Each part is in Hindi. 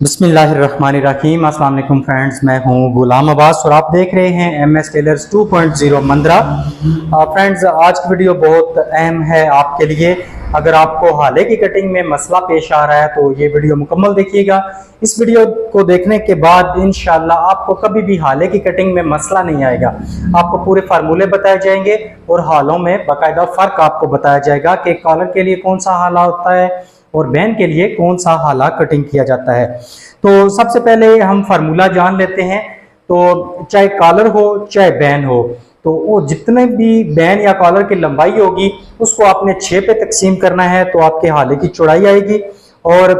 बिस्मिल्लाहिर्रहमानिर्रहीम। अस्सलाम वालेकुम फ्रेंड्स, मैं हूं गुलाम अब्बास और आप देख रहे हैं MS टेलर्स 2.0 मंद्रा। फ्रेंड्स, आज की वीडियो बहुत अहम है आपके लिए। अगर आपको हाले की कटिंग में मसला पेश आ रहा है तो ये वीडियो मुकम्मल देखिएगा। इस वीडियो को देखने के बाद इंशाल्लाह आपको कभी भी हाले की कटिंग में मसला नहीं आएगा। आपको पूरे फार्मूले बताए जाएंगे और हालों में बाकायदा फ़र्क आपको बताया जाएगा कि कॉलर के लिए कौन सा हाला होता है और बैन के लिए कौन सा हाला कटिंग किया जाता है। तो सबसे पहले हम फार्मूला जान लेते हैं। तो चाहे कॉलर हो चाहे बैन हो, तो वो जितने भी बैन या कॉलर की लंबाई होगी उसको आपने 6 पे तकसीम करना है तो आपके हाले की चौड़ाई आएगी। और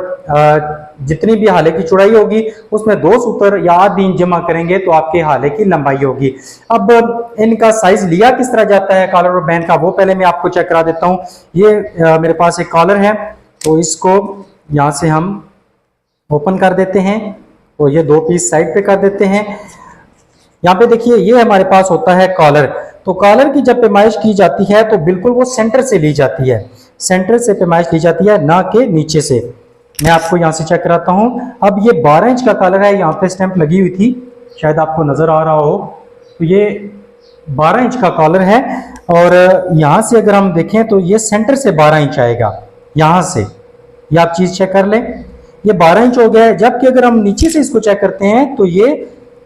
जितनी भी हाले की चौड़ाई होगी उसमें 2 सूत्र या आधी इंच जमा करेंगे तो आपके हाले की लंबाई होगी। अब इनका साइज लिया किस तरह जाता है कॉलर और बैन का, वो पहले मैं आपको चेक करा देता हूँ। ये मेरे पास एक कॉलर है तो इसको यहाँ से हम ओपन कर देते हैं और ये 2 पीस साइड पे कर देते हैं। यहाँ पे देखिए ये हमारे पास होता है कॉलर। तो कॉलर की जब पैमाइश की जाती है तो बिल्कुल वो सेंटर से ली जाती है, सेंटर से पैमाइश ली जाती है, ना कि नीचे से। मैं आपको यहाँ से चेक कराता हूँ। अब ये 12 इंच का कॉलर है, यहाँ पे स्टैंप लगी हुई थी, शायद आपको नजर आ रहा हो। तो ये 12 इंच का कॉलर है और यहाँ से अगर हम देखें तो ये सेंटर से 12 इंच आएगा यहाँ से। ये आप चीज चेक कर लें, ये 12 इंच हो गया है। जबकि अगर हम नीचे से इसको चेक करते हैं तो ये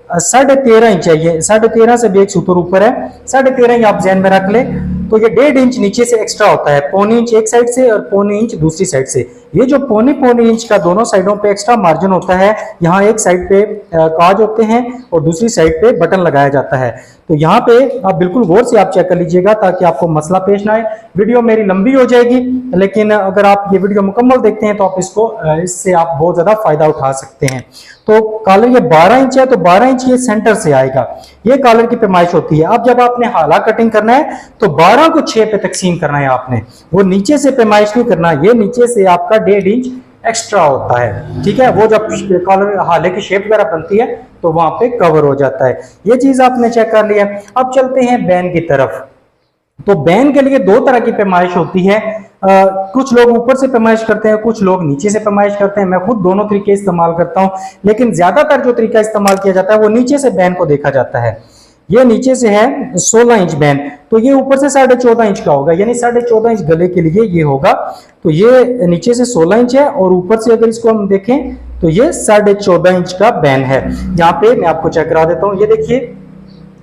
13.5 इंच है। ये 13.5 से भी एक सूत्र ऊपर है, 13.5 इंच आप ध्यान में रख ले। तो ये 1.5 इंच नीचे से एक्स्ट्रा होता है, 1.25 इंच एक साइड से और 1.25 इंच दूसरी साइड से। ये जो 1.25 इंच का दोनों साइडों पे एक्स्ट्रा मार्जिन होता है, यहाँ एक साइड पे काज होते हैं और दूसरी साइड पे बटन लगाया जाता है। तो यहाँ पे आप बिल्कुल गौर से आप चेक कर लीजिएगा ताकि आपको मसला पेश ना आए। वीडियो मेरी लंबी हो जाएगी, लेकिन अगर आप ये वीडियो मुकम्मल देखते हैं तो आप इससे आप बहुत ज्यादा फायदा उठा सकते हैं। तो कॉलर ये 12 इंच है तो 12 इंच ये सेंटर से आएगा, ये कॉलर की पैमाइश होती है। अब जब आपने हाला कटिंग करना है तो 12 को 6 पे तकसीम करना है आपने, वो नीचे से पैमाइश नहीं करना। ये नीचे से आपका 1.5 इंच एक्स्ट्रा होता है, ठीक है। वो जब कॉलर हाले की शेप वगैरह बनती है तो वहां पे कवर हो जाता है। ये चीज आपने चेक कर लिया। अब चलते हैं बैन की तरफ। तो बैन के लिए 2 तरह की पैमाइश होती है। कुछ लोग ऊपर से पैमाइश करते हैं, कुछ लोग नीचे से पैमाइश करते हैं। मैं खुद दोनों तरीके इस्तेमाल करता हूं, लेकिन ज्यादातर जो तरीका इस्तेमाल किया जाता है वो नीचे से बैन को देखा जाता है। ये नीचे से है 16 इंच बैन, तो ये ऊपर से 14.5 इंच का होगा, यानी 14.5 इंच गले के लिए ये होगा। तो ये नीचे से 16 इंच है और ऊपर से अगर इसको हम देखें तो ये 14.5 इंच का बैन है। यहाँ पे मैं आपको चेक करा देता हूँ। ये देखिए,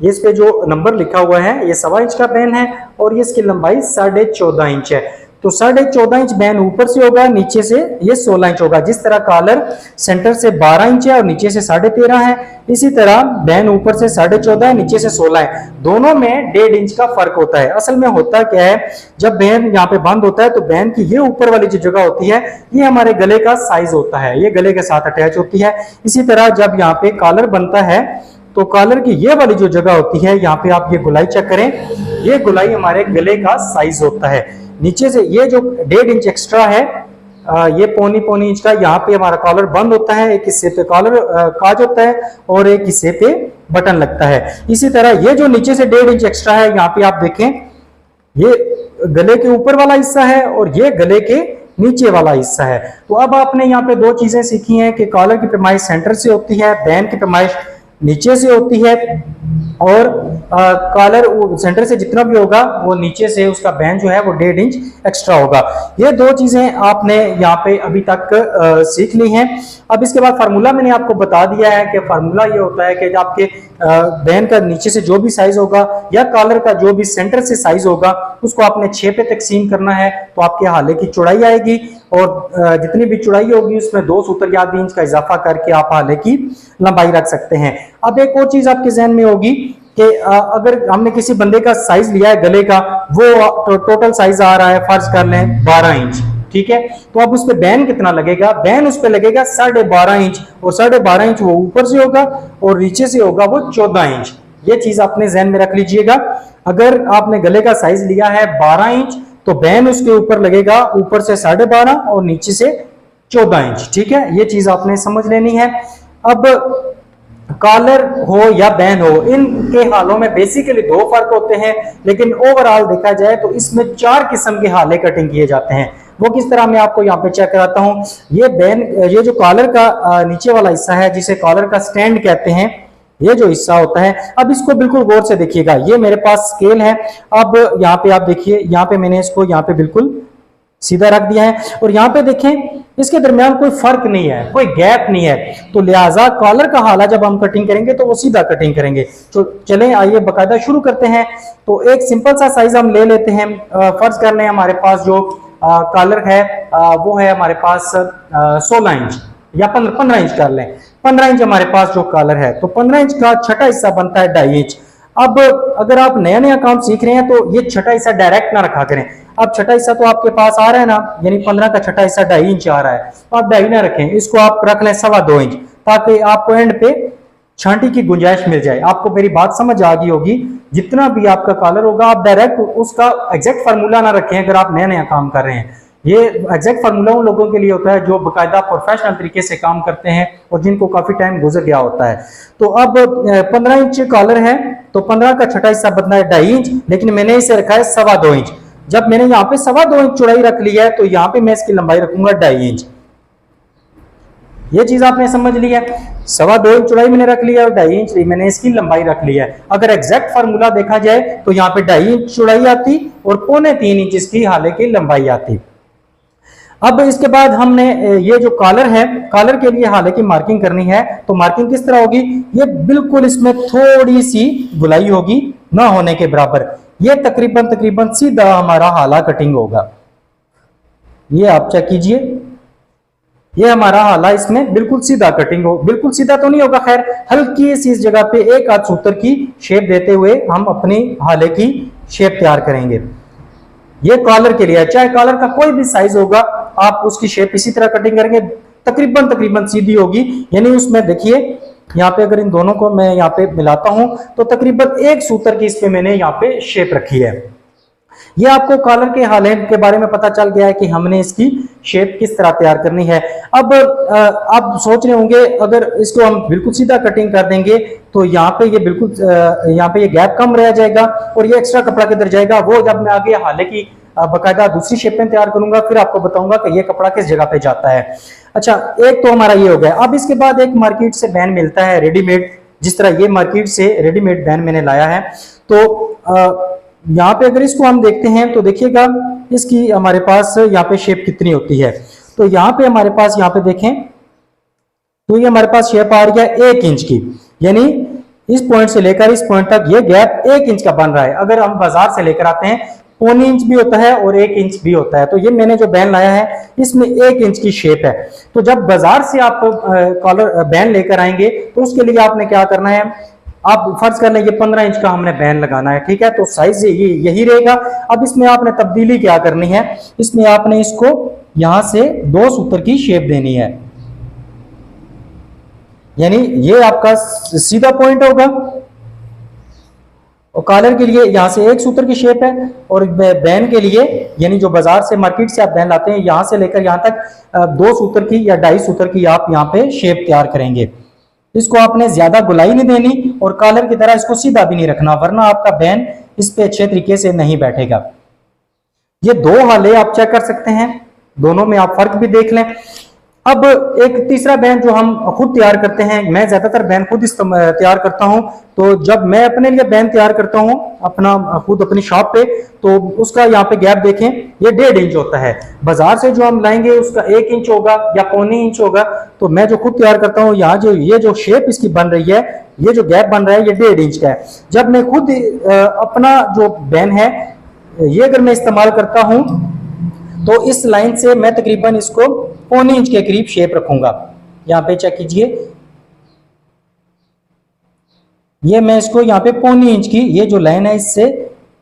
ये इस पे जो नंबर लिखा हुआ है ये 1.25 इंच का बैन है और ये इसकी लंबाई 14.5 इंच है। तो 14.5 इंच बैन ऊपर से होगा, नीचे से ये 16 इंच होगा। जिस तरह कॉलर सेंटर से 12 इंच है और नीचे से 13.5 है, इसी तरह बैन ऊपर से 14.5 है, नीचे से 16 है। दोनों में 1.5 इंच का फर्क होता है। असल में होता क्या है, जब बैन यहाँ पे बंद होता है तो बैन की ये ऊपर वाली जो जगह होती है ये हमारे गले का साइज होता है, ये गले के साथ अटैच होती है। इसी तरह जब यहाँ पे कॉलर बनता है तो कॉलर की ये वाली जो जगह होती है, यहाँ पे आप ये गुलाई चेक करें, ये गुलाई हमारे गले का साइज होता है। नीचे से ये जो 1.5 इंच एक्स्ट्रा है, ये 1.25 इंच का यहाँ पे हमारा कॉलर बंद होता है। एक हिस्से पे कॉलर काज होता है और एक हिस्से पे बटन लगता है। इसी तरह ये जो नीचे से 1.5 इंच एक्स्ट्रा है, यहाँ पे आप देखें ये गले के ऊपर वाला हिस्सा है और ये गले के नीचे वाला हिस्सा है। तो अब आपने यहाँ पे 2 चीजें सीखी हैं कि कॉलर की पैमाइश सेंटर से होती है, बैन की पैमाइश नीचे से होती है। और कॉलर सेंटर से जितना भी होगा वो नीचे से उसका बैन जो है वो 1.5 इंच एक्स्ट्रा होगा। ये 2 चीजें आपने यहाँ पे अभी तक सीख ली हैं। अब इसके बाद फार्मूला मैंने आपको बता दिया है कि फार्मूला ये होता है कि आपके बैन का नीचे से जो भी साइज होगा या कॉलर का जो भी सेंटर से साइज होगा उसको आपने 6 पे तकसीम करना है तो आपके हाले की चौड़ाई आएगी। और जितनी भी चौड़ाई होगी उसमें 2 सूत्र या 2 इंच का इजाफा करके आप हाले की लंबाई रख सकते हैं। अब एक और चीज आपके जहन में होगी कि अगर हमने किसी बंदे का साइज लिया है गले का, वो टोटल साइज आ रहा है फर्ज कर लें 12 इंच, ठीक है। तो अब उस पे बैन कितना लगेगा, बैन उस पे लगेगा 12.5 इंच और 12.5 इंच वो ऊपर से होगा और नीचे से होगा वो 14 इंच। ये चीज अपने जहन में रख लीजिएगा। अगर आपने गले का साइज लिया है 12 इंच तो बैन उसके ऊपर लगेगा ऊपर से 12.5 और नीचे से 14 इंच, ठीक है। ये चीज आपने समझ लेनी है। अब कॉलर हो या बैन हो, इनके हालों में बेसिकली 2 फर्क होते हैं, लेकिन ओवरऑल देखा जाए तो इसमें 4 किस्म के हाले कटिंग किए जाते हैं। वो किस तरह मैं आपको यहाँ पे चेक कराता हूँ। ये जो कॉलर का नीचे वाला हिस्सा है जिसे कॉलर का स्टैंड कहते हैं, ये जो हिस्सा होता है, अब इसको बिल्कुल गौर से देखिएगा। ये मेरे पास स्केल है। अब यहाँ पे आप देखिए, यहाँ पे मैंने इसको यहाँ पे बिल्कुल सीधा रख दिया है और यहाँ पे देखें इसके दरमियान कोई फर्क नहीं है, कोई गैप नहीं है। तो लिहाजा कॉलर का हाला जब हम कटिंग करेंगे तो वो सीधा कटिंग करेंगे। तो चलें आइए बाकायदा शुरू करते हैं। तो एक सिंपल सा साइज हम ले लेते हैं। फर्ज कर लें हमारे पास जो कॉलर है वो है हमारे पास 16 इंच या 15 इंच कर लें। 15 इंच हमारे पास जो कॉलर है, तो 15 इंच का छठा हिस्सा बनता है 2.5 इंच। अब अगर आप नया नया काम सीख रहे हैं तो ये छठा हिस्सा डायरेक्ट ना रखा करें। अब छठा हिस्सा तो आपके पास आ रहा है ना, यानी 15 का छठा हिस्सा 2.5 इंच आ रहा है, तो आप 2.5 ना रखें, इसको आप रख लें 2.25 इंच, ताकि आपको एंड पे छांटी की गुंजाइश मिल जाए। आपको मेरी बात समझ आ गई होगी। जितना भी आपका कॉलर होगा आप डायरेक्ट उसका एग्जैक्ट फार्मूला ना रखें अगर आप नया नया काम कर रहे हैं। ये एग्जैक्ट फार्मूला उन लोगों के लिए होता है जो बाकायदा प्रोफेशनल तरीके से काम करते हैं और जिनको काफी टाइम गुजर गया होता है। तो अब 15 इंच कॉलर है, तो 15 का छठा हिस्सा बनना है 2.5 इंच, लेकिन मैंने इसे रखा है 2.25 इंच। जब मैंने यहाँ पे 2.25 इंच चौड़ाई रख ली है तो यहाँ पे मैं इसकी लंबाई रखूंगा 2.5 इंच। ये चीज आपने समझ ली है। 2.25 इंच चौड़ाई मैंने रख लिया और 2.5 इंच मैंने इसकी लंबाई रख ली है। अगर एग्जैक्ट फार्मूला देखा जाए तो यहाँ पे 2.5 इंच चौड़ाई आती और 2.25 इंच इसकी हाले की लंबाई आती। अब इसके बाद हमने ये जो कॉलर है, कॉलर के लिए हालांकि मार्किंग करनी है, तो मार्किंग किस तरह होगी, ये बिल्कुल इसमें थोड़ी सी गुलाई होगी ना होने के बराबर। ये तकरीबन सीधा हमारा हाला कटिंग होगा। ये आप चेक कीजिए, ये हमारा हाला इसमें बिल्कुल सीधा कटिंग हो, बिल्कुल सीधा तो नहीं होगा, खैर हल्की सी इस जगह पे एक आध सूत्र की शेप देते हुए हम अपनी हाले की शेप तैयार करेंगे। ये कॉलर के लिए, चाहे कॉलर का कोई भी साइज होगा, आप उसकी शेप इसी तरह कटिंग करेंगे, तकरीबन सीधी होगी। यानी उसमें देखिए यहाँ पे अगर इन दोनों को मैं यहाँ पे मिलाता हूं तो तकरीबन एक सूत्र की इस पे मैंने यहाँ पे शेप रखी है। ये आपको कॉलर के हाले के बारे में पता चल गया है कि हमने इसकी शेप किस तरह तैयार करनी है। अब आप सोच रहे होंगे अगर इसको हम बिल्कुल सीधा कटिंग कर देंगे तो यहाँ पे ये बिल्कुल यहाँ पे ये गैप कम रह जाएगा और ये एक्स्ट्रा कपड़ा किधर जाएगा। वो जब मैं आगे हाले की बाकायदा दूसरी शेपें तैयार करूंगा फिर आपको बताऊंगा कि ये कपड़ा किस जगह पे जाता है। अच्छा, एक तो हमारा ये हो गया। अब इसके बाद एक मार्केट से बैन मिलता है रेडीमेड, जिस तरह ये मार्केट से रेडीमेड बैन मैंने लाया है। तो यहाँ पे अगर इसको हम देखते हैं तो देखिएगा इसकी हमारे पास यहाँ पे शेप कितनी होती है। तो यहाँ पे हमारे पास यहाँ पे देखें तो ये हमारे पास शेप आ रही है 1 इंच की, यानी इस पॉइंट से लेकर इस पॉइंट तक ये गैप 1 इंच का बन रहा है। अगर हम बाजार से लेकर आते हैं 1.25 इंच भी होता है और 1 इंच भी होता है। तो ये मैंने जो बैन लाया है इसमें 1 इंच की शेप है। तो जब बाजार से आप कॉलर बैन लेकर आएंगे तो उसके लिए आपने क्या करना है, आप फर्ज कर लें ये 15 इंच का हमने बैन लगाना है, ठीक है, तो साइज यही रहेगा। अब इसमें आपने तब्दीली क्या करनी है, इसमें आपने इसको यहां से 2 सूत्र की शेप देनी है, यानी ये आपका सीधा पॉइंट होगा और कॉलर के लिए यहां से 1 सूत्र की शेप है और बैन के लिए यानी जो बाजार से मार्केट से आप बैन लाते हैं यहां से लेकर यहां तक 2 सूत्र की या 2.5 सूत्र की आप यहां पे शेप तैयार करेंगे। इसको आपने ज्यादा गुलाई नहीं देनी और कॉलर की तरह इसको सीधा भी नहीं रखना, वरना आपका बैन इस पे अच्छे तरीके से नहीं बैठेगा। ये 2 हाले आप चेक कर सकते हैं, दोनों में आप फर्क भी देख लें। अब एक तीसरा बैन जो हम खुद तैयार करते हैं, मैं ज्यादातर बैन खुद तैयार करता हूं। तो जब मैं अपने लिए बैन तैयार करता हूं अपना खुद अपनी शॉप पे, तो उसका यहाँ पे गैप देखें, ये 1.5 इंच होता है। बाजार से जो हम लाएंगे उसका 1 इंच होगा या 0.25 इंच होगा। तो मैं जो खुद तैयार करता हूँ यहाँ जो ये जो शेप इसकी बन रही है, ये जो गैप बन रहा है, ये 1.5 इंच का है। जब मैं खुद अपना जो बैन है ये अगर मैं इस्तेमाल करता हूं तो इस लाइन से मैं तकरीबन इसको 0.25 इंच के करीब शेप रखूंगा। यहाँ पे चेक कीजिए, ये मैं इसको यहाँ पे 0.25 इंच की ये जो लाइन है इससे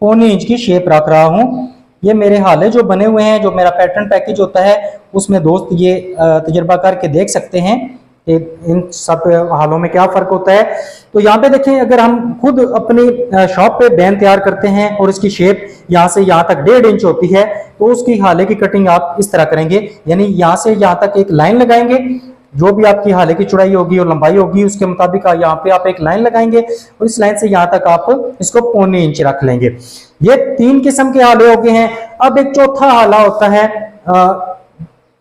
0.25 इंच की शेप रख रहा हूँ। ये मेरे हाले जो बने हुए हैं, जो मेरा पैटर्न पैकेज होता है उसमें दोस्त ये तजर्बा करके देख सकते हैं इन सब हालों में क्या फर्क होता है। तो यहाँ पे देखें, अगर हम खुद अपनी शॉप पे बैन तैयार करते हैं और इसकी शेप यहाँ से यहाँ तक 1.5 इंच होती है, तो उसकी हाले की कटिंग आप इस तरह करेंगे, यानी यहाँ से यहाँ तक एक लाइन लगाएंगे, जो भी आपकी हाले की चौड़ाई होगी और लंबाई होगी उसके मुताबिक यहाँ पे आप एक लाइन लगाएंगे और इस लाइन से यहाँ तक आप इसको 0.25 इंच रख लेंगे। ये 3 किस्म के हाले हो गए हैं। अब एक चौथा हाला होता है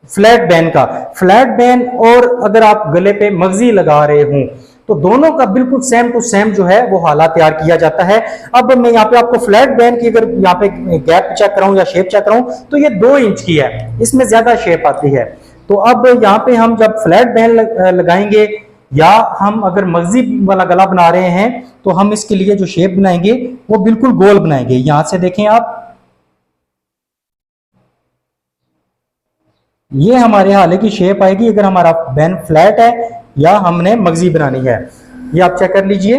फ्लैट बैन का। फ्लैट बैन और अगर आप गले पे मगजी लगा रहे हों तो दोनों का बिल्कुल सेम टू सेम जो है वो हाला तैयार किया जाता है। अब मैं यहाँ पे आपको फ्लैट बैन की अगर यहाँ पे गैप चेक कराऊं या शेप चेक कराऊं तो ये 2 इंच की है, इसमें ज्यादा शेप आती है। तो अब यहाँ पे हम जब फ्लैट बैन लगाएंगे या हम अगर मगजी वाला गला बना रहे हैं तो हम इसके लिए जो शेप बनाएंगे वो बिल्कुल गोल बनाएंगे। यहां से देखें आप, ये हमारे हाले की शेप आएगी अगर हमारा बैन फ्लैट है या हमने मगजी बनानी है। ये आप चेक कर लीजिए।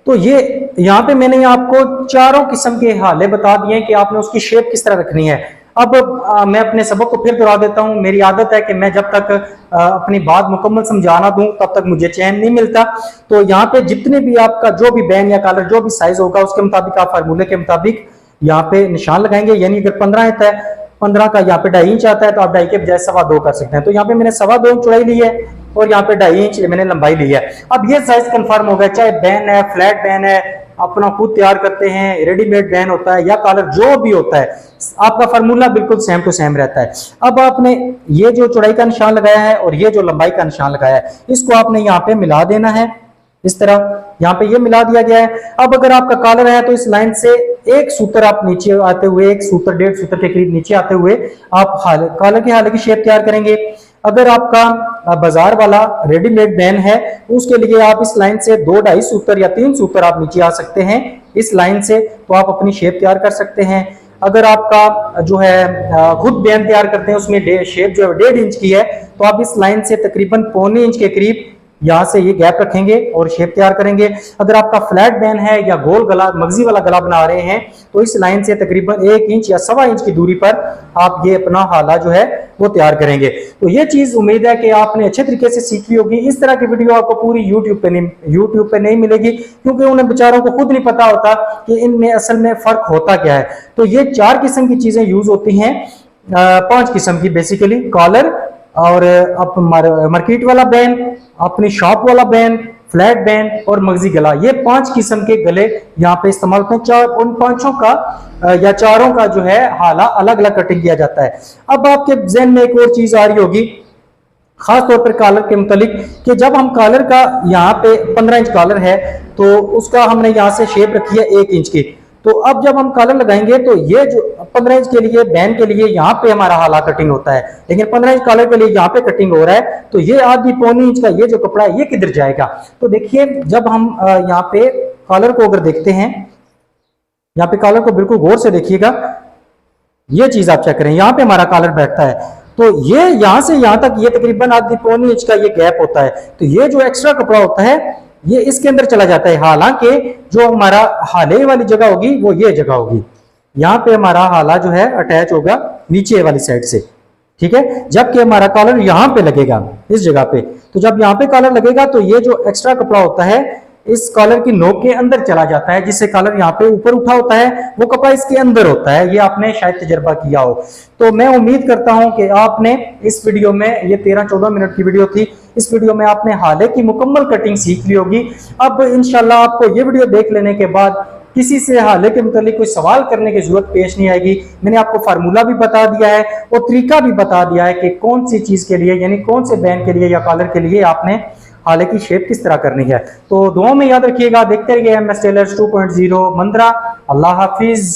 तो ये यहां पे मैंने आपको चारों किस्म के हाले बता दिए कि आपने उसकी शेप किस तरह रखनी है। अब मैं अपने सबक को फिर दोहरा देता हूं। मेरी आदत है कि मैं जब तक अपनी बात मुकम्मल समझाना दूं तब तक मुझे चैन नहीं मिलता। तो यहाँ पे जितने भी आपका जो भी बैन या कॉलर जो भी साइज होगा उसके मुताबिक आप फार्मूले के मुताबिक यहाँ पे निशान लगाएंगे। यानी अगर 15 इंच है, 15 का यहाँ पे 2.5 इंच आता है तो आप 2.5 के बजाय 2.25 कर सकते हैं। तो यहाँ पे मैंने 2.25 इंच चौड़ाई ली है और यहाँ पे 2.5 इंच मैंने लंबाई ली है। अब ये साइज कंफर्म हो गया, चाहे बैन है, फ्लैट बैन है, अपना खुद तैयार करते हैं, रेडीमेड बैन होता है या कॉलर जो भी होता है, आपका फार्मूला बिल्कुल सेम टू सेम रहता है। अब आपने ये जो चौड़ाई का निशान लगाया है और ये जो लंबाई का निशान लगाया है इसको आपने यहाँ पे मिला देना है। इस तरह यहाँ पे ये मिला दिया गया है। अब अगर आपका कॉलर है तो इस लाइन से एक सूत्र आप नीचे आते हुए, एक सूत्र 1.5 सूत्र के करीब नीचे आते हुए आप कॉलर के हाले की शेप तैयार करेंगे। अगर आपका बाजार वाला रेडीमेड बैन है उसके लिए आप इस लाइन से 2-2.5 सूत्र या 3 सूत्र आप नीचे आ सकते हैं इस लाइन से, तो आप अपनी शेप तैयार कर सकते हैं। अगर आपका जो है खुद बैन तैयार करते हैं उसमें शेप जो है 1.5 इंच की है तो आप इस लाइन से तकरीबन 0.25 इंच के करीब यहां से ये गैप रखेंगे और शेप तैयार करेंगे। अगर आपका फ्लैट बैन है या गोल गला मगजी वाला गला बना रहे हैं तो इस लाइन से तकरीबन 1 इंच या 1.25 इंच की दूरी पर आप ये अपना हाला जो है वो तैयार करेंगे। तो ये चीज उम्मीद है कि आपने अच्छे तरीके से सीखी होगी। इस तरह की वीडियो आपको पूरी यूट्यूब पे नहीं मिलेगी क्योंकि उन्हें बेचारों को खुद नहीं पता होता कि इनमें असल में फर्क होता क्या है। तो ये 4 किस्म की चीजें यूज होती हैं, 5 किस्म की बेसिकली, कॉलर और मार्केट वाला बैन, अपनी शॉप वाला बैन, फ्लैट बैन और मगजी गला। ये 5 किस्म के गले यहाँ पे इस्तेमाल होते हैं। उन 5 का या चारों का जो है हाला अलग अलग कटिंग किया जाता है। अब आपके ज़हन में एक और चीज आ रही होगी खास तौर पर कॉलर के मुतालिक कि जब हम कॉलर का यहाँ पे 15 इंच कॉलर है तो उसका हमने यहाँ से शेप रखी है 1 इंच की। तो अब जब हम कॉलर लगाएंगे तो ये जो 15 इंच के लिए बैन के लिए यहाँ पे हमारा हाला कटिंग होता है, लेकिन 15 इंच कॉलर के लिए यहाँ पे कटिंग हो रहा है। तो ये आधी 0.25 इंच का ये जो कपड़ा है ये किधर जाएगा? तो देखिए जब हम यहाँ पे कॉलर को अगर देखते हैं, यहाँ पे कॉलर को बिल्कुल गौर से देखिएगा, ये चीज आप चेक करें, यहाँ पे हमारा कॉलर बैठता है तो ये यहाँ से यहाँ तक ये तकरीबन आधी 0.25 इंच का ये गैप होता है। तो ये जो एक्स्ट्रा कपड़ा होता है ये इसके अंदर चला जाता है। हालांकि जो हमारा हाले वाली जगह होगी वो ये जगह होगी, यहाँ पे हमारा हाला जो है अटैच होगा नीचे वाली साइड से, ठीक है, जबकि हमारा कॉलर यहाँ पे लगेगा इस जगह पे। तो जब यहाँ पे कॉलर लगेगा तो ये जो एक्स्ट्रा कपड़ा होता है इस कॉलर की नोक के अंदर चला जाता है, जिससे कॉलर यहाँ पे ऊपर उठा होता है, वो कपड़ा इसके अंदर होता है। ये आपने शायद तजर्बा किया हो। तो मैं उम्मीद करता हूं कि आपने इस वीडियो में, ये 13-14 मिनट की वीडियो थी, इस वीडियो में आपने हाले की मुकम्मल कटिंग सीख ली होगी। अब इंशाल्लाह आपको ये वीडियो देख लेने के बाद किसी से हाले के मुतालिक कोई सवाल करने की जरूरत पेश नहीं आएगी। मैंने आपको फार्मूला भी बता दिया है और तरीका भी बता दिया है कि कौन सी चीज के लिए, यानी कौन से बैन के लिए या कॉलर के लिए आपने हाले की शेप किस तरह करनी है। तो दुआ में याद रखिएगा। देखते रहिए MS टेलर्स 2.0 मंत्रा। अल्लाह हाफिज।